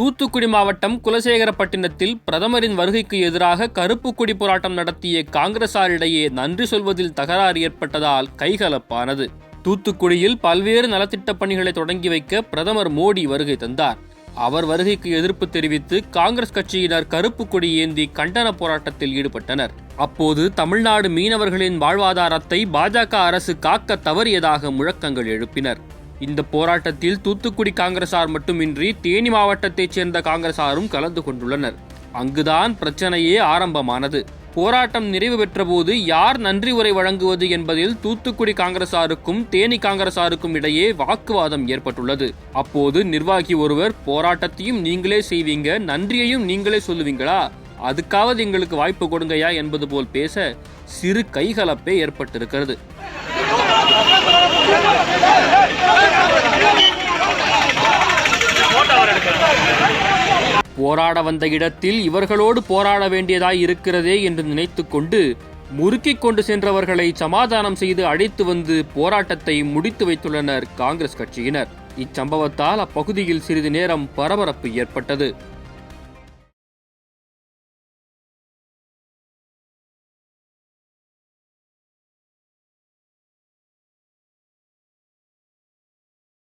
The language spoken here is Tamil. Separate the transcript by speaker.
Speaker 1: தூத்துக்குடி மாவட்டம் குலசேகரப்பட்டினத்தில் பிரதமரின் வருகைக்கு எதிராக கருப்பு கொடி போராட்டம் நடத்திய காங்கிரசாரிடையே நன்றி சொல்வதில் தகராறு ஏற்பட்டதால் கைகலப்பானது. தூத்துக்குடியில் பல்வேறு நலத்திட்ட பணிகளை தொடங்கி வைக்க பிரதமர் மோடி வருகை தந்தார். அவர் வருகைக்கு எதிர்ப்பு தெரிவித்து காங்கிரஸ் கட்சியினர் கருப்பு கொடி ஏந்தி கண்டன போராட்டத்தில் ஈடுபட்டனர். அப்போது தமிழ்நாடு மீனவர்களின் வாழ்வாதாரத்தை பாஜக அரசு காக்க தவறியதாக முழக்கங்கள் எழுப்பினர். இந்த போராட்டத்தில் தூத்துக்குடி காங்கிரசார் மட்டுமின்றி தேனி மாவட்டத்தைச் சேர்ந்த காங்கிரசாரும் கலந்து கொண்டுள்ளனர். அங்குதான் பிரச்சனையே ஆரம்பமானது. போராட்டம் நிறைவு பெற்றபோது யார் நன்றி உரை வழங்குவது என்பதில் தூத்துக்குடி காங்கிரசாருக்கும் தேனி காங்கிரசாருக்கும் இடையே வாக்குவாதம் ஏற்பட்டுள்ளது. அப்போது நிர்வாகி ஒருவர், போராட்டத்தையும் நீங்களே செய்வீங்க, நன்றியையும் நீங்களே சொல்லுவீங்களா, அதுக்காவது எங்களுக்கு வாய்ப்பு கொடுங்கயா என்பது போல் பேச சிறு கைகலப்பே ஏற்பட்டிருக்கிறது. போராட வந்த இடத்தில் இவர்களோடு போராட வேண்டியதாய் இருக்கிறதே என்று நினைத்து கொண்டு முறுக்கிக் கொண்டு சென்றவர்களை சமாதானம் செய்து அழைத்து வந்து போராட்டத்தை முடித்து வைத்துள்ளனர் காங்கிரஸ் கட்சியினர். இச்சம்பவத்தால் அப்பகுதியில் சிறிது நேரம் பரபரப்பு ஏற்பட்டது.